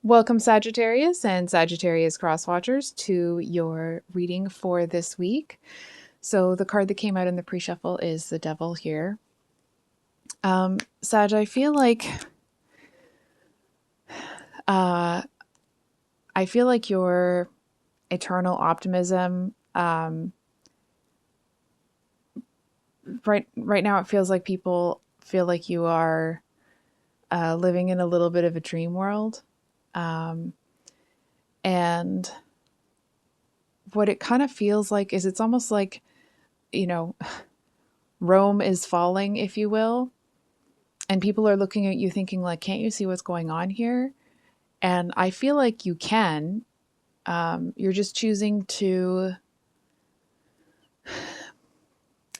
Welcome, Sagittarius and Sagittarius Crosswatchers, to your reading for this week. So, the card that came out in the pre shuffle is the Devil here. Sag, uh, I feel like your eternal optimism. Right now, it feels like people feel like you are living in a little bit of a dream world, and what it kind of feels like is it's almost like, you know, Rome is falling, if you will, and people are looking at you thinking like, can't you see what's going on here? And I feel like you can. You're just choosing to.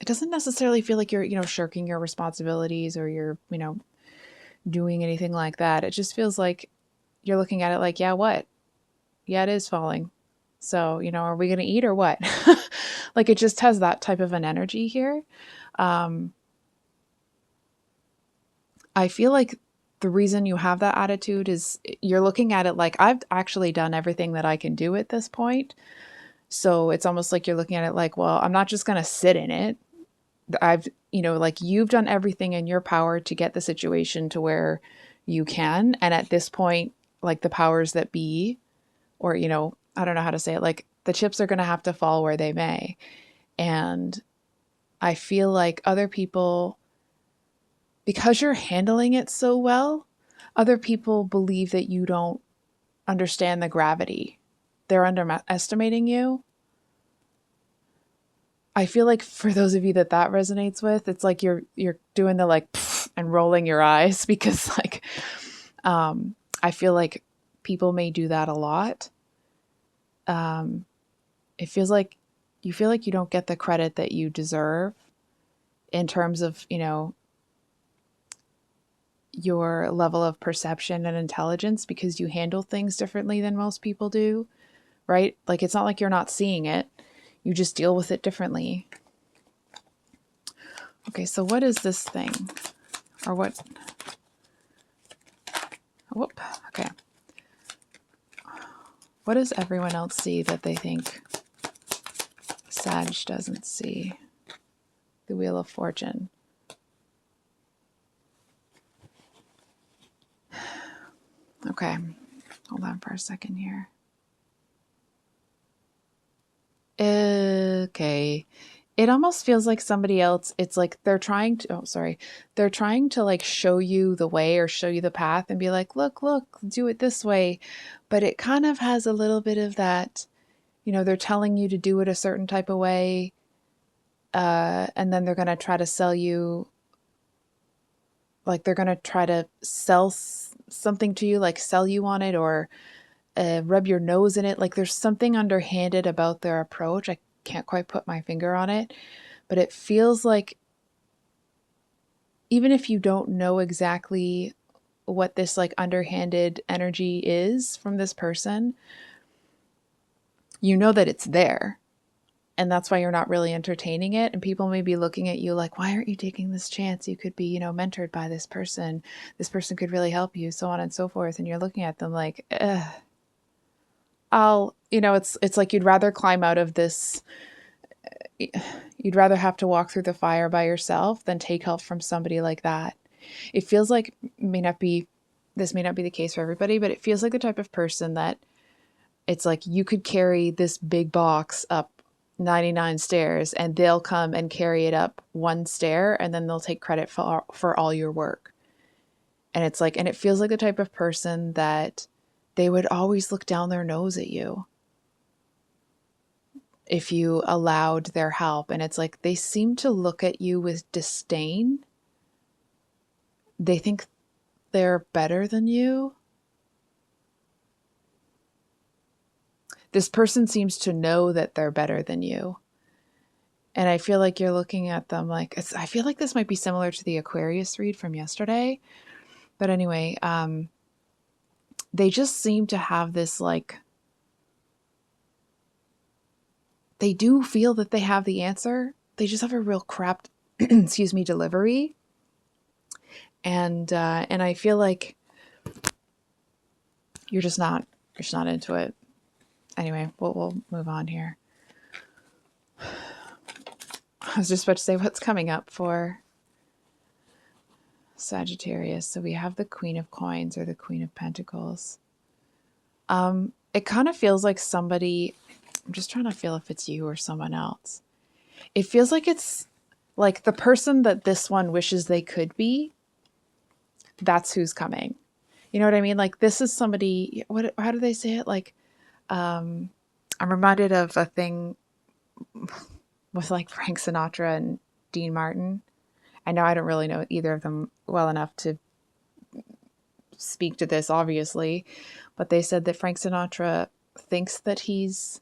It doesn't necessarily feel like you're, shirking your responsibilities or you're, doing anything like that. It just feels like you're looking at it like, yeah, what? Yeah, it is falling. So, are we going to eat or what? Like it just has that type of an energy here. I feel like the reason you have that attitude is you're looking at it like, I've actually done everything that I can do at this point. So it's almost like you're looking at it like, well, I'm not just going to sit in it. I've, like you've done everything in your power to get the situation to where you can. And at this point, like the powers that be, or, I don't know how to say it, like the chips are going to have to fall where they may. And I feel like other people, because you're handling it so well, other people believe that you don't understand the gravity. They're underestimating you. I feel like for those of you that resonates with, it's like you're doing the like and rolling your eyes because I feel like people may do that a lot. It feels like you feel like you don't get the credit that you deserve in terms of, your level of perception and intelligence because you handle things differently than most people do, right? Like it's not like you're not seeing it. You just deal with it differently. Okay, so what is this thing? Or what? Whoop. Okay. What does everyone else see that they think Sag doesn't see? The Wheel of Fortune. Okay. Hold on for a second here. Okay. It almost feels like somebody else, it's like they're trying to like show you the way or show you the path and be like, look, do it this way. But it kind of has a little bit of that, they're telling you to do it a certain type of way. And then they're going to try to sell you, like they're going to try to sell something to you, like sell you on it or rub your nose in it. Like there's something underhanded about their approach. I can't quite put my finger on it, but it feels like even if you don't know exactly what this like underhanded energy is from this person, you know that it's there. And that's why you're not really entertaining it. And people may be looking at you like, why aren't you taking this chance? You could be, mentored by this person. This person could really help you, so on and so forth. And you're looking at them like, it's like you'd rather climb out of this. You'd rather have to walk through the fire by yourself than take help from somebody like that. It feels like this may not be the case for everybody, but it feels like the type of person that it's like you could carry this big box up 99 stairs and they'll come and carry it up one stair and then they'll take credit for all your work. And it's like, and it feels like the type of person that they would always look down their nose at you if you allowed their help. And it's like they seem to look at you with disdain. They think they're better than you. This person seems to know that they're better than you. And I feel like you're looking at them like, I feel like this might be similar to the Aquarius read from yesterday. But anyway, they just seem to have this like, they do feel that they have the answer. They just have a real crap, delivery. And I feel like, you're just not into it. Anyway, we'll move on here. I was just about to say what's coming up for Sagittarius. So we have the Queen of Coins or the Queen of Pentacles. It kind of feels like somebody, I'm just trying to feel if it's you or someone else. It feels like it's like the person that this one wishes they could be. That's who's coming. You know what I mean? Like this is somebody, how do they say it? Like, I'm reminded of a thing with like Frank Sinatra and Dean Martin. I know I don't really know either of them well enough to speak to this, obviously, but they said that Frank Sinatra thinks that he's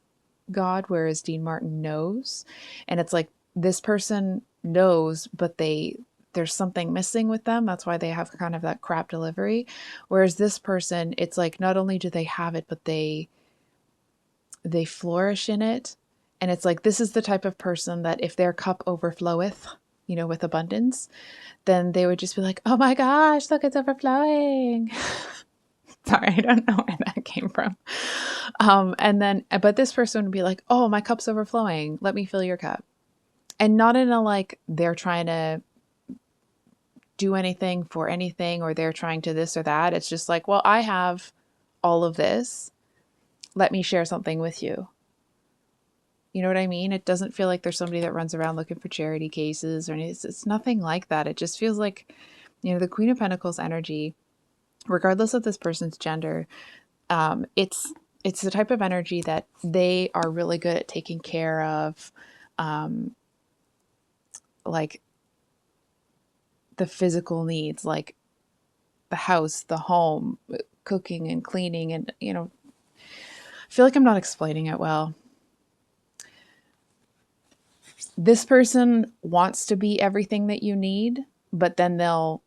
God, whereas Dean Martin knows. And it's like this person knows, but there's something missing with them. That's why they have kind of that crap delivery. Whereas this person, it's like not only do they have it, but they flourish in it. And it's like this is the type of person that if their cup overfloweth, you know, with abundance, then they would just be like, oh my gosh, look, it's overflowing. Sorry, I don't know where that came from. But this person would be like, oh, my cup's overflowing. Let me fill your cup. And not in a like, they're trying to do anything for anything or they're trying to this or that. It's just like, well, I have all of this. Let me share something with you. You know what I mean? It doesn't feel like there's somebody that runs around looking for charity cases or anything. It's nothing like that. It just feels like, you know, the Queen of Pentacles energy, regardless of this person's gender, it's the type of energy that they are really good at taking care of, like the physical needs, like the house, the home, cooking and cleaning, and you know, I feel like I'm not explaining it well. This person wants to be everything that you need, but then they'll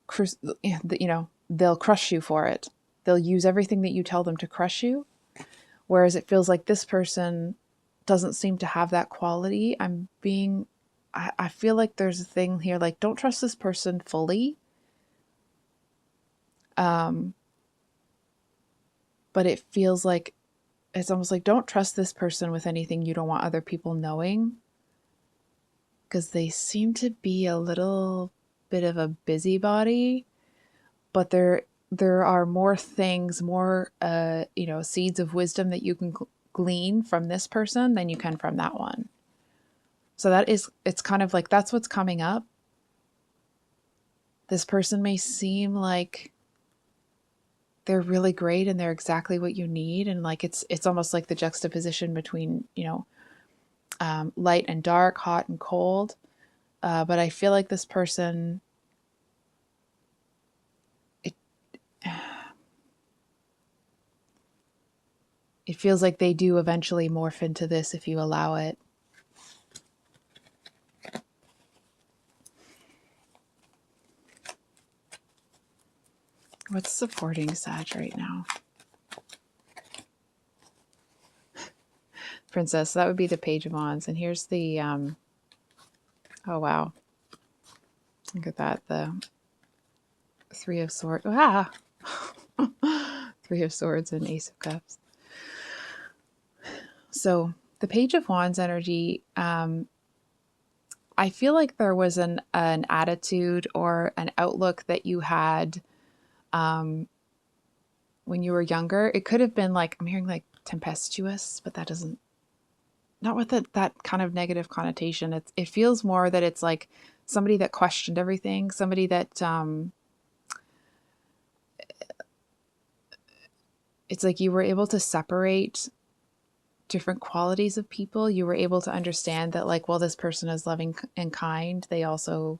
crush you for it. They'll use everything that you tell them to crush you. Whereas it feels like this person doesn't seem to have that quality. I feel like there's a thing here, like, don't trust this person fully. But it feels like, it's almost like, don't trust this person with anything you don't want other people knowing. Because they seem to be a little bit of a busybody, but there are more things, more seeds of wisdom that you can glean from this person than you can from that one. So it's kind of like that's what's coming up. This person may seem like they're really great and they're exactly what you need, and like it's almost like the juxtaposition between light and dark, hot and cold. But I feel like this person, it feels like they do eventually morph into this if you allow it. What's supporting Sag right now? Princess, that would be the Page of Wands. And here's the, oh wow. Look at that, the Three of Swords. Ah! Three of Swords and Ace of Cups. So the Page of Wands energy, I feel like there was an attitude or an outlook that you had when you were younger. It could have been like, I'm hearing like tempestuous, but that doesn't, not with that kind of negative connotation. It feels more that it's like somebody that questioned everything, somebody that it's like you were able to separate different qualities of people. You were able to understand that, like, well, this person is loving and kind. They also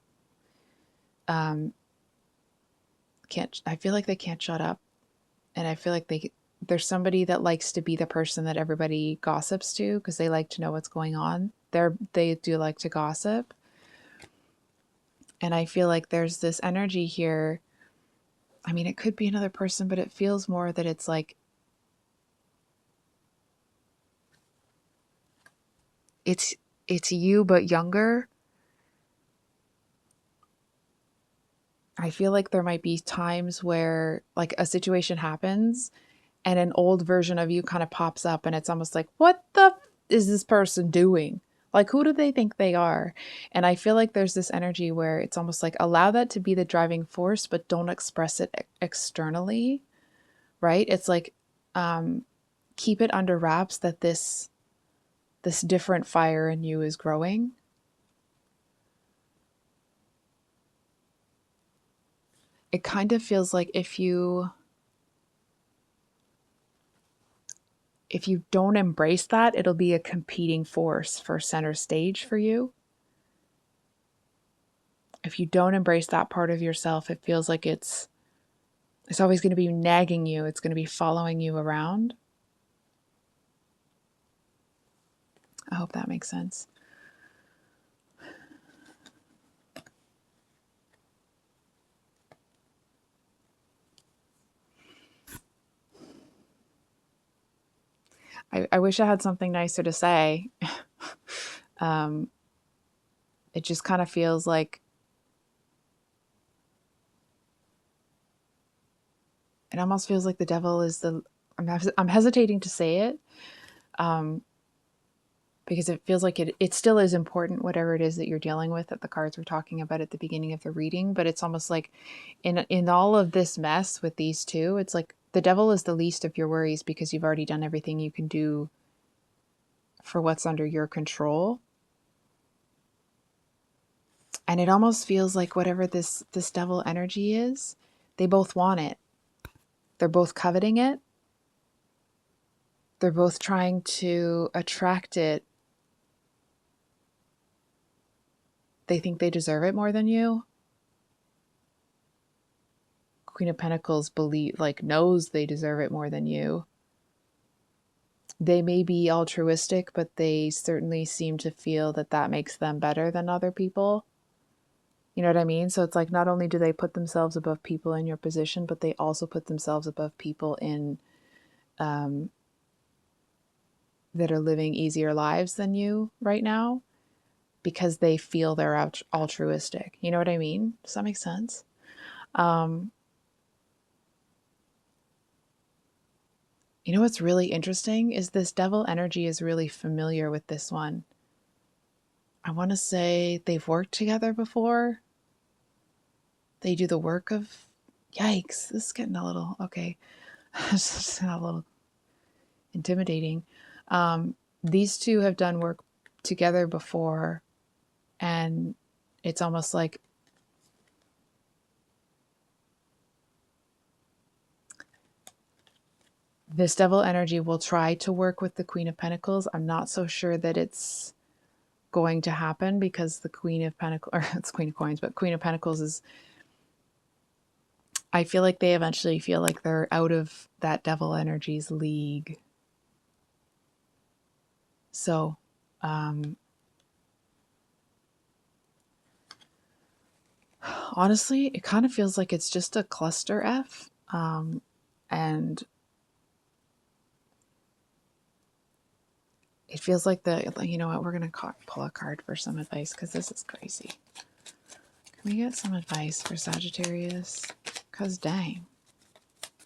I feel like they can't shut up. And I feel like there's somebody that likes to be the person that everybody gossips to because they like to know what's going on. They do like to gossip. And I feel like there's this energy here. I mean, it could be another person, but it feels more that it's like it's you, but younger. I feel like there might be times where like a situation happens and an old version of you kind of pops up, and it's almost like, what the is this person doing? Like, who do they think they are? And I feel like there's this energy where it's almost like, allow that to be the driving force, but don't express it externally, right? It's like, keep it under wraps that this different fire in you is growing. It kind of feels like if you don't embrace that, it'll be a competing force for center stage for you. If you don't embrace that part of yourself, it feels like it's always going to be nagging you. It's going to be following you around. I hope that makes sense. I wish I had something nicer to say. It just kind of feels like it almost feels like the devil is the. I'm hesitating to say it, because it feels like it still is important, whatever it is that you're dealing with, that the cards were talking about at the beginning of the reading. But it's almost like in all of this mess with these two, it's like the devil is the least of your worries because you've already done everything you can do for what's under your control. And it almost feels like whatever this devil energy is, they both want it. They're both coveting it. They're both trying to attract it. They think they deserve it more than you. Queen of Pentacles knows they deserve it more than you. They may be altruistic, but they certainly seem to feel that makes them better than other people. You know what I mean? So it's like, not only do they put themselves above people in your position, but they also put themselves above people in that are living easier lives than you right now, because they feel they're altruistic. You know what I mean? Does that make sense? You know what's really interesting is this devil energy is really familiar with this one. I want to say they've worked together before. They do the work of... Yikes, this is getting a little... Okay. It's just a little intimidating. These two have done work together before, and it's almost like this devil energy will try to work with the Queen of Pentacles. I'm not so sure that it's going to happen, because the Queen of Pentacles, or it's Queen of Coins, but Queen of Pentacles is... I feel like they eventually feel like they're out of that devil energy's league. So, honestly, it kind of feels like it's just a cluster F. And it feels like you know what, we're going to pull a card for some advice, because this is crazy. Can we get some advice for Sagittarius? Because dang,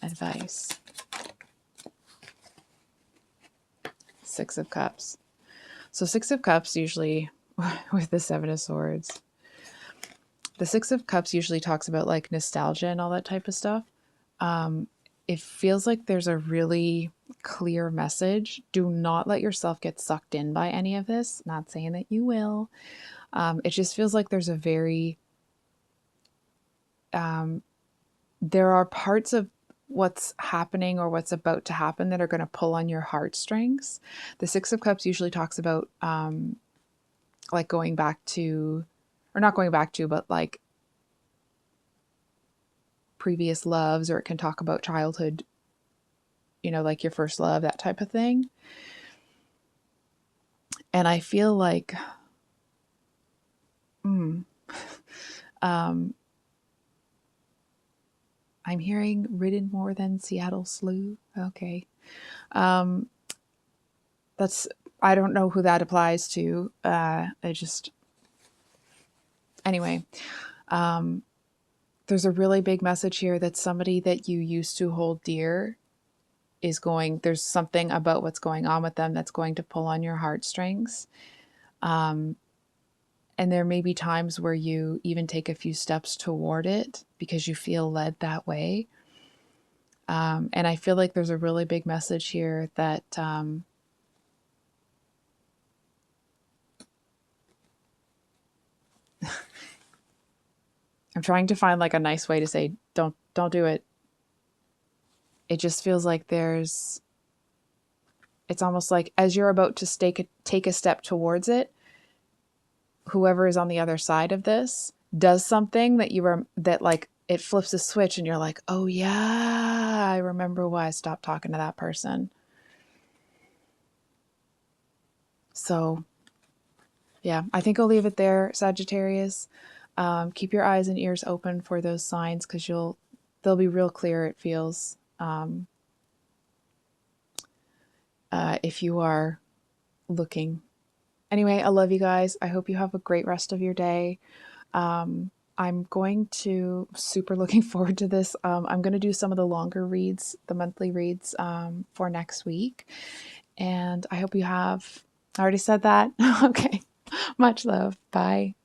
advice. Six of Cups. So Six of Cups usually, with the Seven of Swords, the Six of Cups usually talks about like nostalgia and all that type of stuff. It feels like there's a really clear message. Do not let yourself get sucked in by any of this. Not saying that you will. It just feels like there's a very... there are parts of what's happening or what's about to happen that are going to pull on your heartstrings. The Six of Cups usually talks about like going back to, or not going back to, but like previous loves, or it can talk about childhood, you know, like your first love, that type of thing. And I feel like I'm hearing ridden more than Seattle slew. Okay. That's, I don't know who that applies to. Anyway, there's a really big message here that somebody that you used to hold dear is going, there's something about what's going on with them that's going to pull on your heartstrings. And there may be times where you even take a few steps toward it because you feel led that way. And I feel like there's a really big message here that I'm trying to find like a nice way to say, don't do it. It just feels like it's almost like as you're about to take a step towards it, whoever is on the other side of this does something that like it flips a switch and you're like, oh yeah, I remember why I stopped talking to that person. So yeah, I think I'll leave it there, Sagittarius. Keep your eyes and ears open for those signs because they'll be real clear, it feels, if you are looking. Anyway, I love you guys. I hope you have a great rest of your day. I'm going to super looking forward to this. I'm going to do some of the longer reads, the monthly reads, for next week. And I hope you have, I already said that. Okay. Much love. Bye.